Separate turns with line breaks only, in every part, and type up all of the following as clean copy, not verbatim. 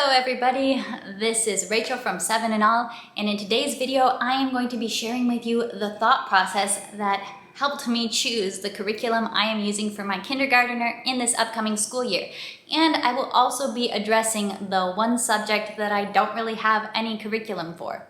Hello everybody, this is Rachel from 7 and All, and in today's video I am going to be sharing with you the thought process that helped me choose the curriculum I am using for my kindergartner in this upcoming school year. And I will also be addressing the one subject that I don't really have any curriculum for.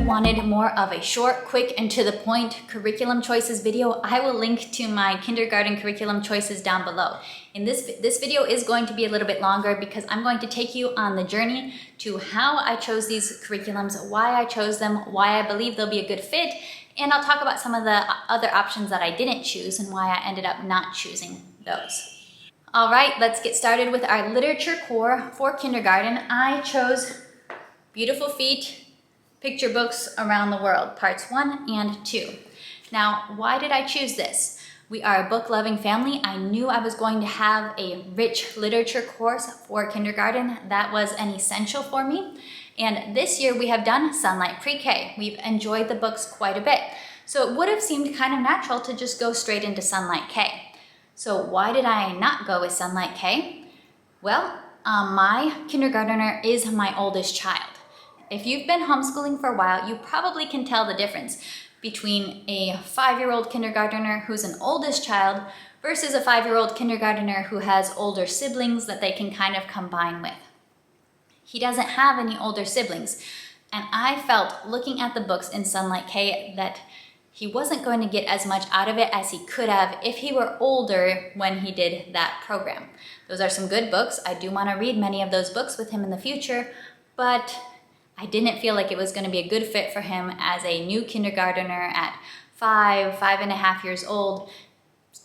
Wanted more of a short, quick, and to the point curriculum choices video, I will link to my kindergarten curriculum choices down below. And this video is going to be a little bit longer because I'm going to take you on the journey to how I chose these curriculums, why I chose them, why I believe they'll be a good fit, and I'll talk about some of the other options that I didn't choose and why I ended up not choosing those. All right, let's get started with our literature core for kindergarten. I chose Beautiful Feet, Picture Books Around the World, Parts 1 and 2. Now, why did I choose this? We are a book-loving family. I knew I was going to have a rich literature course for kindergarten. That was an essential for me. And this year we have done Sunlight Pre-K. We've enjoyed the books quite a bit. So it would have seemed kind of natural to just go straight into Sunlight K. So why did I not go with Sunlight K? Well, my kindergartner is my oldest child. If you've been homeschooling for a while, you probably can tell the difference between a 5-year-old kindergartner who's an oldest child versus a 5-year-old kindergartner who has older siblings that they can kind of combine with. He doesn't have any older siblings, and I felt looking at the books in Sunlight K that he wasn't going to get as much out of it as he could have if he were older when he did that program. Those are some good books. I do want to read many of those books with him in the future, but I didn't feel like it was going to be a good fit for him as a new kindergartner at 5.5 years old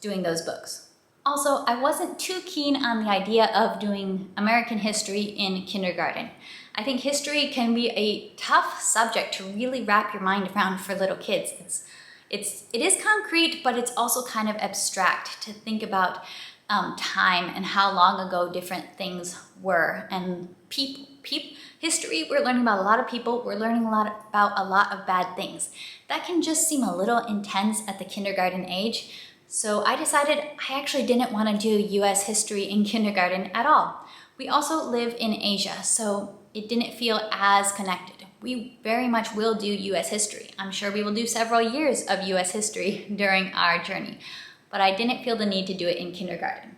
doing those books. Also, I wasn't too keen on the idea of doing American history in kindergarten. I think history can be a tough subject to really wrap your mind around for little kids. It is concrete, but it's also kind of abstract to think about time and how long ago different things were. And history, we're learning about a lot of people, we're learning about a lot of bad things. That can just seem a little intense at the kindergarten age. So I decided I actually didn't want to do US history in kindergarten at all. We also live in Asia, so it didn't feel as connected. We very much will do US history. I'm sure we will do several years of US history during our journey, but I didn't feel the need to do it in kindergarten.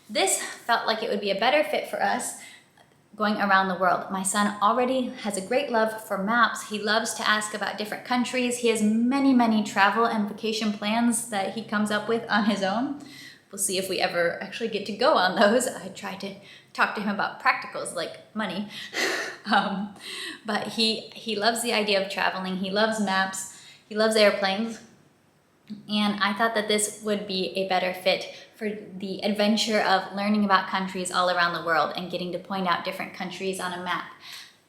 This felt like it would be a better fit for us going around the world. My son already has a great love for maps. He loves to ask about different countries. He has many travel and vacation plans that he comes up with on his own. We'll see if we ever actually get to go on those. I try to talk to him about practicals like money. But he loves the idea of traveling. He loves maps. He loves airplanes. And I thought that this would be a better fit for the adventure of learning about countries all around the world and getting to point out different countries on a map.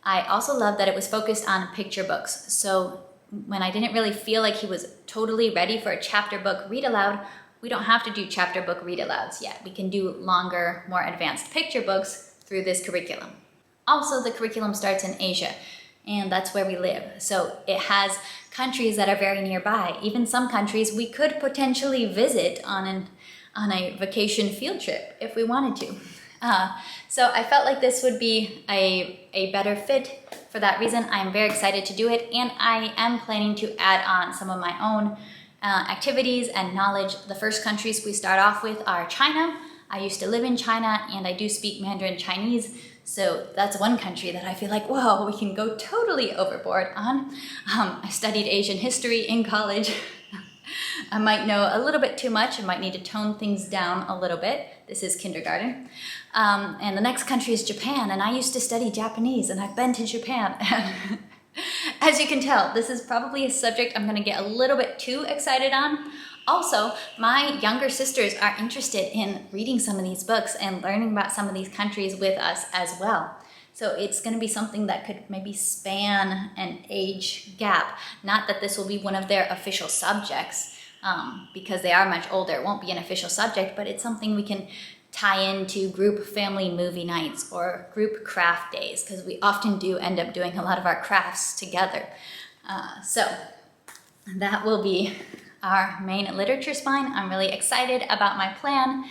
I also love that it was focused on picture books. So when I didn't really feel like he was totally ready for a chapter book read aloud, we don't have to do chapter book read alouds yet. We can do longer, more advanced picture books through this curriculum. Also, the curriculum starts in Asia, and that's where we live. So it has countries that are very nearby. Even some countries we could potentially visit on a vacation field trip if we wanted to. So I felt like this would be a better fit. For that reason, I'm very excited to do it, and I am planning to add on some of my own activities and knowledge. The first countries we start off with are China. I used to live in China, and I do speak Mandarin Chinese. So that's one country that I feel like, whoa, we can go totally overboard on. I studied Asian history in college. I might know a little bit too much. I might need to tone things down a little bit. This is kindergarten. And the next country is Japan, and I used to study Japanese, and I've been to Japan. And as you can tell, this is probably a subject I'm going to get a little bit too excited on. Also, my younger sisters are interested in reading some of these books and learning about some of these countries with us as well. So it's going to be something that could maybe span an age gap. Not that this will be one of their official subjects, because they are much older. It won't be an official subject, but it's something we can tie into group family movie nights or group craft days, because we often do end up doing a lot of our crafts together. So that will be our main literature spine. I'm really excited about my plan.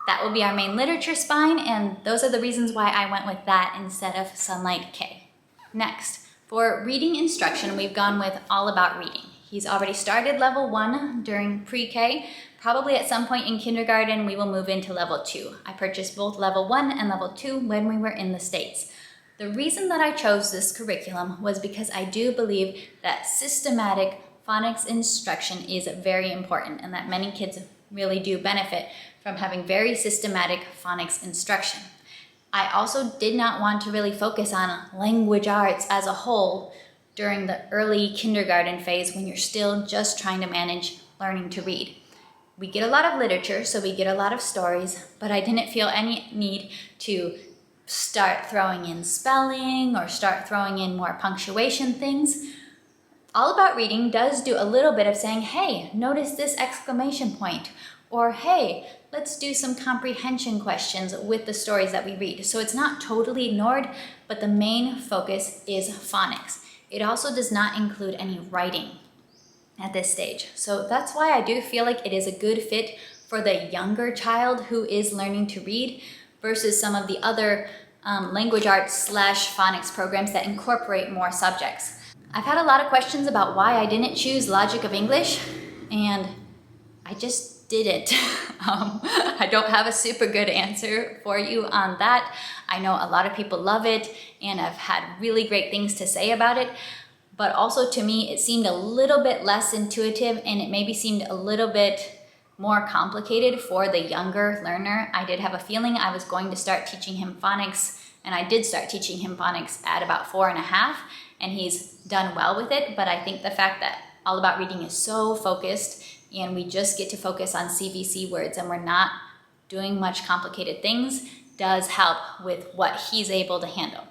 That will be our main literature spine, and those are the reasons why I went with that instead of Sunlight K. Next, for reading instruction, we've gone with All About Reading. He's already started level 1 during pre-K. Probably at some point in kindergarten, we will move into level 2. I purchased both level 1 and level 2 when we were in the States. The reason that I chose this curriculum was because I do believe that systematic phonics instruction is very important and that many kids really do benefit from having very systematic phonics instruction. I also did not want to really focus on language arts as a whole during the early kindergarten phase when you're still just trying to manage learning to read. We get a lot of literature, so we get a lot of stories, but I didn't feel any need to start throwing in spelling or start throwing in more punctuation things. All About Reading does do a little bit of saying, hey, notice this exclamation point, or hey, let's do some comprehension questions with the stories that we read. So it's not totally ignored, but the main focus is phonics. It also does not include any writing at this stage. So that's why I do feel like it is a good fit for the younger child who is learning to read versus some of the other language arts / phonics programs that incorporate more subjects. I've had a lot of questions about why I didn't choose Logic of English, and I just didn't. I don't have a super good answer for you on that. I know a lot of people love it, and I've had really great things to say about it, but also to me, it seemed a little bit less intuitive, and it maybe seemed a little bit more complicated for the younger learner. I did have a feeling I was going to start teaching him phonics, and I did start teaching him phonics at about 4.5, and he's done well with it, but I think the fact that All About Reading is so focused and we just get to focus on CVC words and we're not doing much complicated things does help with what he's able to handle.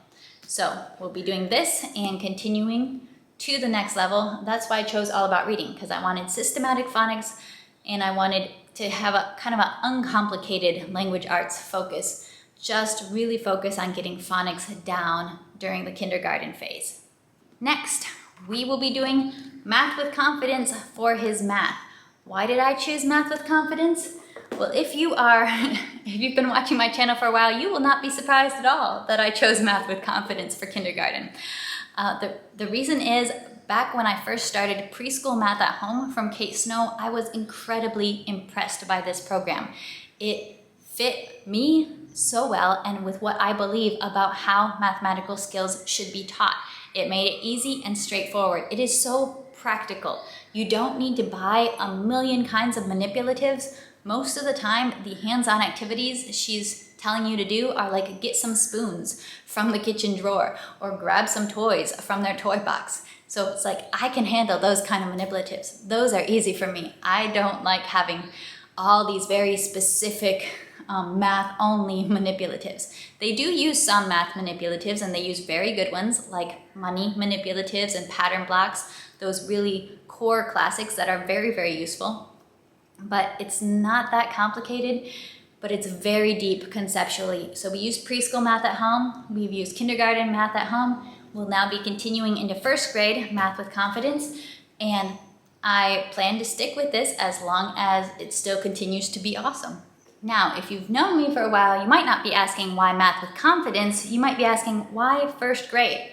So we'll be doing this and continuing to the next level. That's why I chose All About Reading, because I wanted systematic phonics and I wanted to have a kind of an uncomplicated language arts focus. Just really focus on getting phonics down during the kindergarten phase. Next, we will be doing Math with Confidence for his math. Why did I choose Math with Confidence? Well, if you've been watching my channel for a while, you will not be surprised at all that I chose Math with Confidence for kindergarten. The reason is, back when I first started preschool math at home from Kate Snow, I was incredibly impressed by this program. It fit me so well and with what I believe about how mathematical skills should be taught. It made it easy and straightforward. It is so practical. You don't need to buy a million kinds of manipulatives. Most of the time, the hands-on activities she's telling you to do are like get some spoons from the kitchen drawer or grab some toys from their toy box. So it's like, I can handle those kind of manipulatives. Those are easy for me. I don't like having all these very specific math-only manipulatives. They do use some math manipulatives, and they use very good ones like money manipulatives and pattern blocks, those really core classics that are very, very useful. But it's not that complicated, but it's very deep conceptually. So we use preschool math at home, we've used kindergarten math at home, we'll now be continuing into first grade Math with Confidence, and I plan to stick with this as long as it still continues to be awesome. Now, if you've known me for a while, you might not be asking why Math with Confidence, you might be asking why first grade?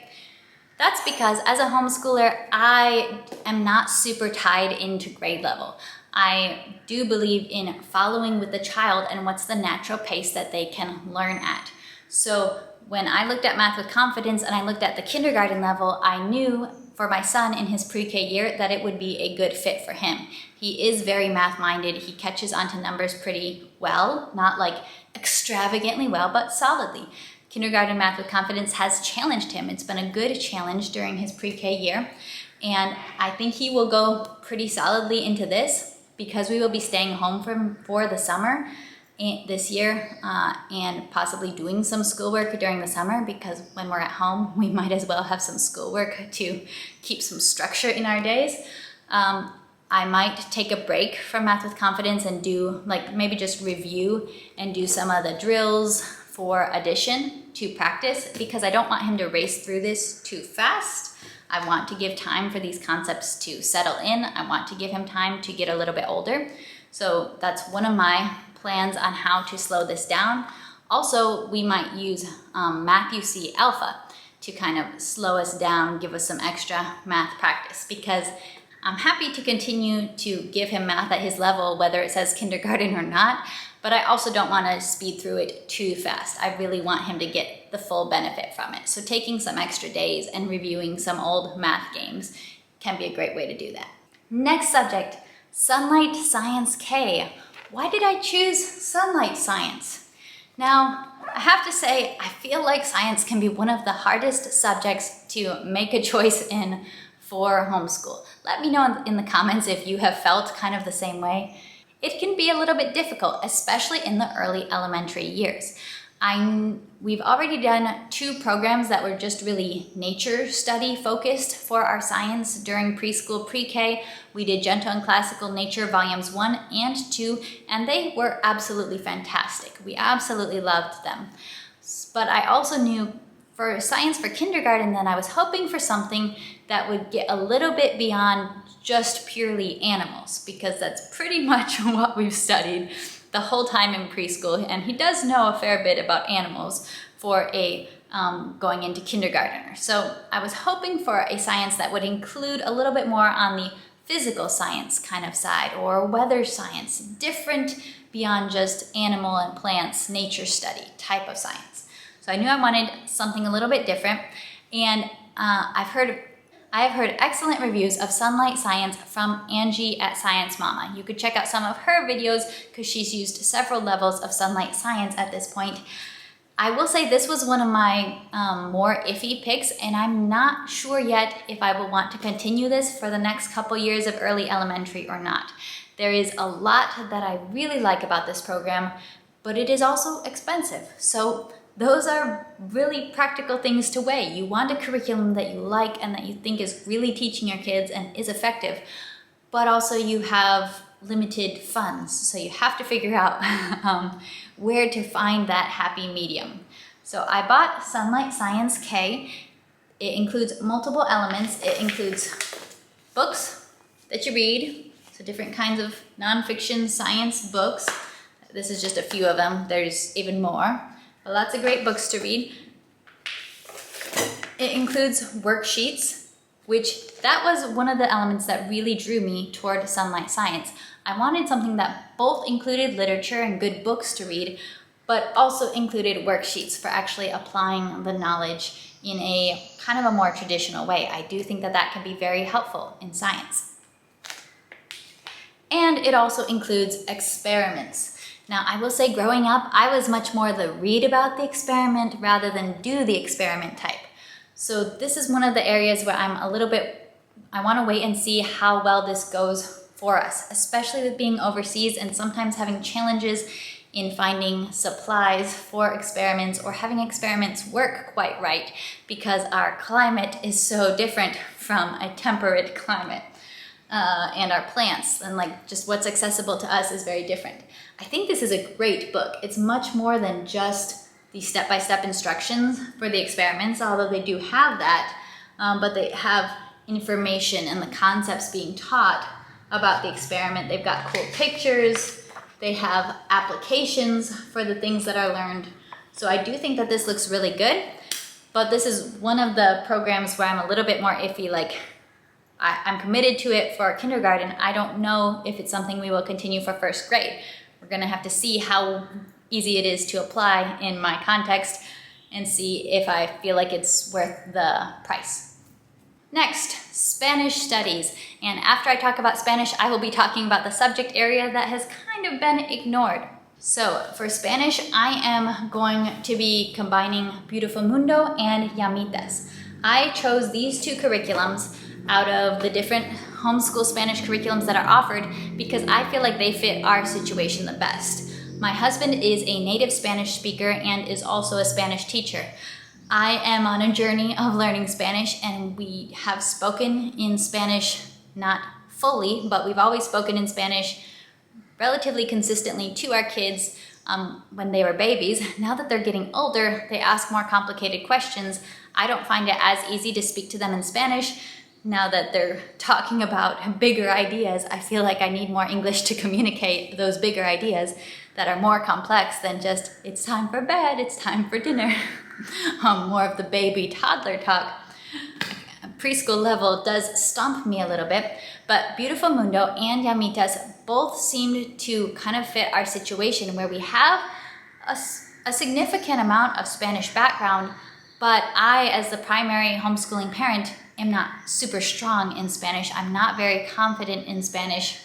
That's because as a homeschooler, I am not super tied into grade level. I do believe in following with the child and what's the natural pace that they can learn at. So when I looked at Math with Confidence and I looked at the kindergarten level, I knew for my son in his pre-K year that it would be a good fit for him. He is very math-minded. He catches onto numbers pretty well, not like extravagantly well, but solidly. Kindergarten Math with Confidence has challenged him. It's been a good challenge during his pre-K year, and I think he will go pretty solidly into this because we will be staying home for the summer this year and possibly doing some schoolwork during the summer, because when we're at home, we might as well have some schoolwork to keep some structure in our days. I might take a break from Math with Confidence and do maybe just review and do some of the drills for addition to practice, because I don't want him to race through this too fast. I want to give time for these concepts to settle in. I want to give him time to get a little bit older. So that's one of my plans on how to slow this down. Also, we might use Math UC Alpha to kind of slow us down, give us some extra math practice, because I'm happy to continue to give him math at his level, whether it says kindergarten or not, but I also don't want to speed through it too fast. I really want him to get the full benefit from it. So taking some extra days and reviewing some old math games can be a great way to do that. Next subject, Sunlight Science K. Why did I choose Sunlight Science? Now, I have to say, I feel like science can be one of the hardest subjects to make a choice in for homeschool. Let me know in the comments if you have felt kind of the same way. It can be a little bit difficult, especially in the early elementary years. We've already done 2 programs that were just really nature study focused for our science during preschool pre-K. We did Gentle and Classical Nature Volumes 1 and 2, and they were absolutely fantastic. We absolutely loved them. But I also knew for science for kindergarten that I was hoping for something that would get a little bit beyond just purely animals, because that's pretty much what we've studied the whole time in preschool, and he does know a fair bit about animals for a going into kindergartner. So I was hoping for a science that would include a little bit more on the physical science kind of side, or weather science, different beyond just animal and plants, nature study type of science. So I knew I wanted something a little bit different, and I have heard excellent reviews of Sunlight Science from Angie at Science Mama. You could check out some of her videos because she's used several levels of Sunlight Science at this point. I will say this was one of my more iffy picks, and I'm not sure yet if I will want to continue this for the next couple years of early elementary or not. There is a lot that I really like about this program, but it is also expensive. So those are really practical things to weigh. You want a curriculum that you like and that you think is really teaching your kids and is effective, but also you have limited funds. So you have to figure out where to find that happy medium. So I bought Sunlight Science K. It includes multiple elements. It includes books that you read, so different kinds of nonfiction science books. This is just a few of them. There's even more. But lots of great books to read. It includes worksheets, which that was one of the elements that really drew me toward Sunlight Science. I wanted something that both included literature and good books to read, but also included worksheets for actually applying the knowledge in a kind of a more traditional way. I do think that that can be very helpful in science. And it also includes experiments. Now, I will say growing up, I was much more the read about the experiment rather than do the experiment type. So this is one of the areas where I want to wait and see how well this goes for us, especially with being overseas and sometimes having challenges in finding supplies for experiments or having experiments work quite right because our climate is so different from a temperate climate. And our plants and like just what's accessible to us is very different. I think this is a great book. It's much more than just the step-by-step instructions for the experiments, although they do have that, but they have information and the concepts being taught about the experiment. They've got cool pictures. They have applications for the things that are learned. So I do think that this looks really good, but this is one of the programs where I'm a little bit more iffy, like I'm committed to it for kindergarten. I don't know if it's something we will continue for first grade. We're gonna have to see how easy it is to apply in my context and see if I feel like it's worth the price. Next, Spanish studies. And after I talk about Spanish, I will be talking about the subject area that has kind of been ignored. So for Spanish, I am going to be combining Beautiful Mundo and Llamitas. I chose these 2 curriculums out of the different homeschool Spanish curriculums that are offered because I feel like they fit our situation the best. My husband is a native Spanish speaker and is also a Spanish teacher. I am on a journey of learning Spanish, and we have spoken in Spanish, not fully, but we've always spoken in Spanish relatively consistently to our kids when they were babies. Now that they're getting older, they ask more complicated questions. I don't find it as easy to speak to them in Spanish. Now that they're talking about bigger ideas, I feel like I need more English to communicate those bigger ideas that are more complex than just, it's time for bed, it's time for dinner. More of the baby toddler talk. Preschool level does stump me a little bit, but Beautiful Mundo and Llamitas both seemed to kind of fit our situation where we have a significant amount of Spanish background, but I, as the primary homeschooling parent, am not super strong in Spanish. I'm not very confident in Spanish,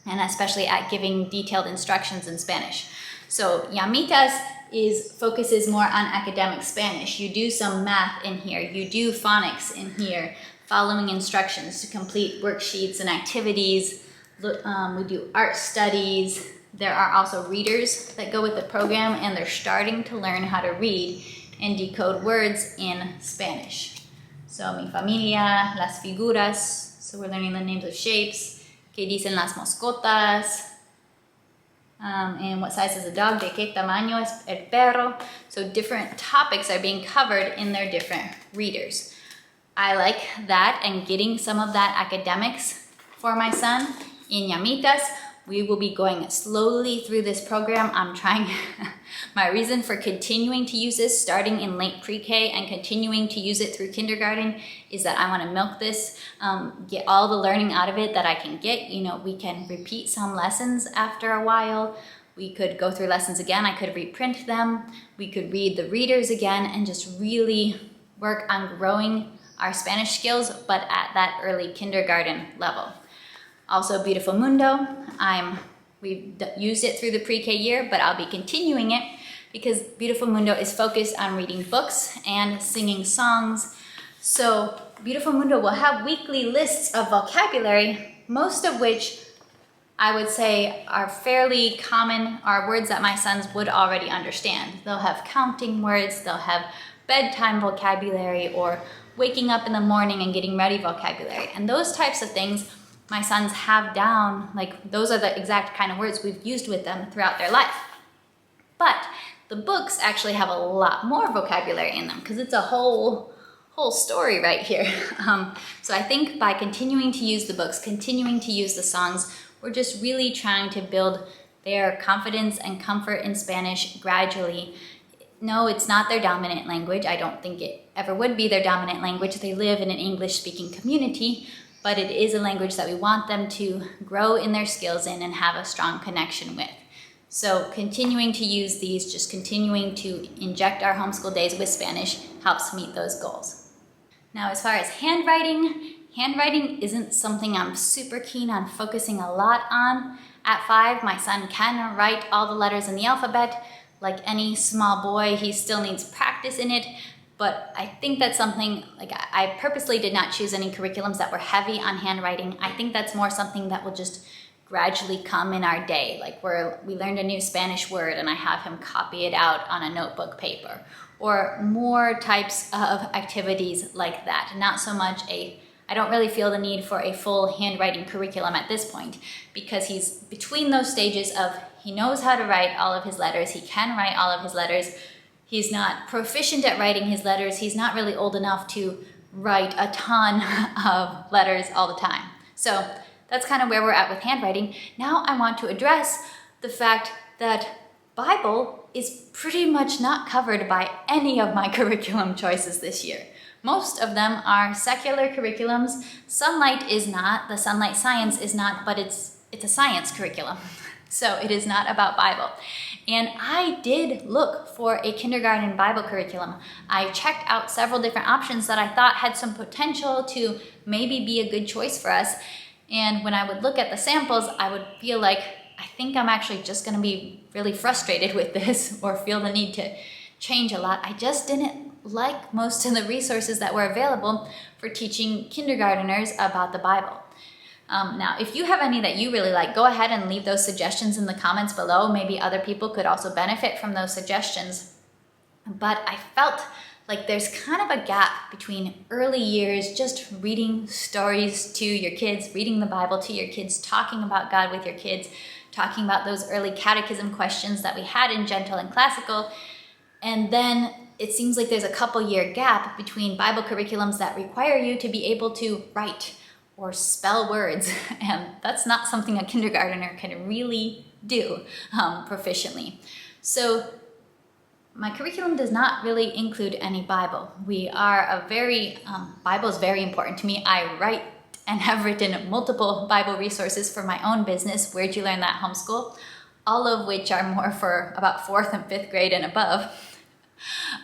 and especially at giving detailed instructions in Spanish. So Llamitas focuses more on academic Spanish. You do some math in here, you do phonics in here, following instructions to complete worksheets and activities. We do art studies. There are also readers that go with the program, and they're starting to learn how to read and decode words in Spanish. So mi familia, las figuras, so we're learning the names of shapes, que dicen las mascotas, and what size is the dog, de qué tamaño es el perro. So different topics are being covered in their different readers. I like that, and getting some of that academics for my son in Llamitas. We will be going slowly through this program. I'm trying, my reason for continuing to use this starting in late pre-K and continuing to use it through kindergarten is that I want to milk this, get all the learning out of it that I can get. You know, we can repeat some lessons after a while. We could go through lessons again. I could reprint them. We could read the readers again and just really work on growing our Spanish skills, but at that early kindergarten level. Also Beautiful Mundo, we've used it through the pre-K year, but I'll be continuing it because Beautiful Mundo is focused on reading books and singing songs. So Beautiful Mundo will have weekly lists of vocabulary, most of which I would say are fairly common, are words that my sons would already understand. They'll have counting words, they'll have bedtime vocabulary, or waking up in the morning and getting ready vocabulary. And those types of things my sons have down, like those are the exact kind of words we've used with them throughout their life. But the books actually have a lot more vocabulary in them because it's a whole story right here. So I think by continuing to use the books, continuing to use the songs, we're just really trying to build their confidence and comfort in Spanish gradually. No, it's not their dominant language. I don't think it ever would be their dominant language. They live in an English-speaking community, but it is a language that we want them to grow in their skills in and have a strong connection with. So continuing to use these, just continuing to inject our homeschool days with Spanish helps meet those goals. Now, as far as handwriting isn't something I'm super keen on focusing a lot on. At 5, my son can write all the letters in the alphabet. Like any small boy, he still needs practice in it. But I think that's something, like I purposely did not choose any curriculums that were heavy on handwriting. I think that's more something that will just gradually come in our day. Like we learned a new Spanish word and I have him copy it out on a notebook paper. Or more types of activities like that. Not so much I don't really feel the need for a full handwriting curriculum at this point because he's between those stages of he knows how to write all of his letters, he can write all of his letters. He's not proficient at writing his letters. He's not really old enough to write a ton of letters all the time. So that's kind of where we're at with handwriting. Now I want to address the fact that Bible is pretty much not covered by any of my curriculum choices this year. Most of them are secular curriculums. Sunlight is not, the Sunlight Science is not, but it's a science curriculum. So it is not about Bible. And I did look for a kindergarten Bible curriculum. I checked out several different options that I thought had some potential to maybe be a good choice for us. And when I would look at the samples, I would feel like, I think I'm actually just gonna be really frustrated with this or feel the need to change a lot. I just didn't like most of the resources that were available for teaching kindergarteners about the Bible. Now, if you have any that you really like, go ahead and leave those suggestions in the comments below. Maybe other people could also benefit from those suggestions. But I felt like there's kind of a gap between early years, just reading stories to your kids, reading the Bible to your kids, talking about God with your kids, talking about those early catechism questions that we had in Gentle and Classical, And then it seems like there's a couple-year gap between Bible curriculums that require you to be able to write or spell words. And that's not something a kindergartner can really do proficiently. So my curriculum does not really include any Bible. Bible is very important to me. I write and have written multiple Bible resources for my own business, Where'd You Learn That Homeschool, all of which are more for about 4th and 5th grade and above.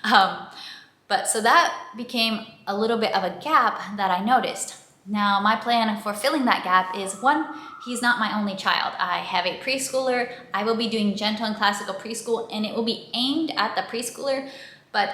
But so that became a little bit of a gap that I noticed. Now, my plan for filling that gap is, one, he's not my only child. I have a preschooler. I will be doing gentle and classical preschool, and it will be aimed at the preschooler, but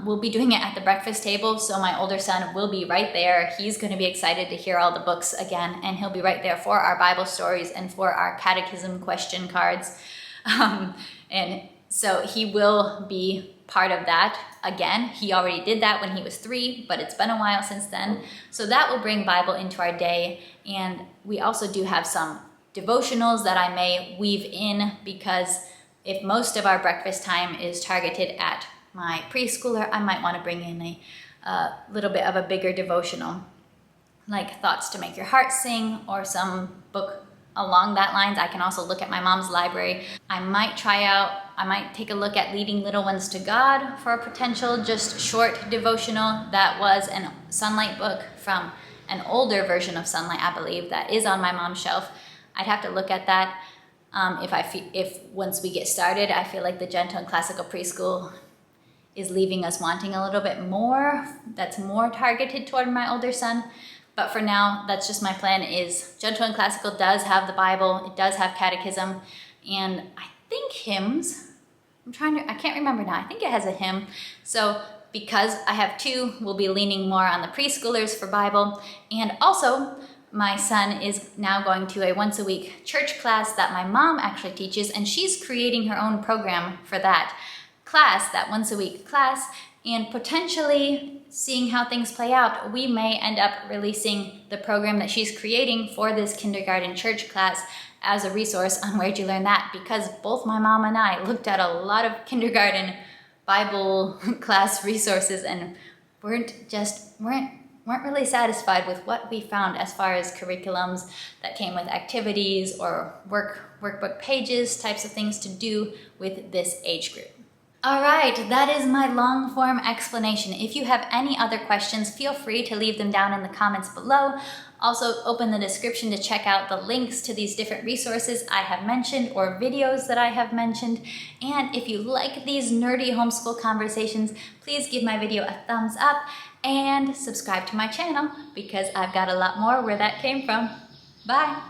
we'll be doing it at the breakfast table, so my older son will be right there. He's going to be excited to hear all the books again, and he'll be right there for our Bible stories and for our catechism question cards. And so he will be part of that. Again, he already did that when he was 3, but it's been a while since then. So that will bring Bible into our day. And we also do have some devotionals that I may weave in, because if most of our breakfast time is targeted at my preschooler, I might want to bring in a little bit of a bigger devotional, like Thoughts to Make Your Heart Sing, or some book along that lines. I can also look at my mom's library. I might take a look at Leading Little Ones to God for a potential just short devotional. That was a Sunlight book from an older version of Sunlight, I believe, that is on my mom's shelf. I'd have to look at that. If once we get started, I feel like the gentle and classical preschool is leaving us wanting a little bit more that's more targeted toward my older son. But for now, that's just my plan. Is gentle and classical does have the Bible, it does have catechism, and I think hymns. I can't remember now. I think it has a hymn. So because I have 2, we'll be leaning more on the preschoolers for Bible. And also, my son is now going to a once-a-week church class that my mom actually teaches, and she's creating her own program for that class, that once-a-week class. And potentially, seeing how things play out, we may end up releasing the program that she's creating for this kindergarten church class as a resource on Where'd You Learn That, because both my mom and I looked at a lot of kindergarten Bible class resources and weren't really satisfied with what we found as far as curriculums that came with activities or workbook pages, types of things to do with this age group. All right, that is my long form explanation. If you have any other questions, feel free to leave them down in the comments below. Also, open the description to check out the links to these different resources I have mentioned or videos that I have mentioned. And if you like these nerdy homeschool conversations, please give my video a thumbs up and subscribe to my channel, because I've got a lot more where that came from. Bye.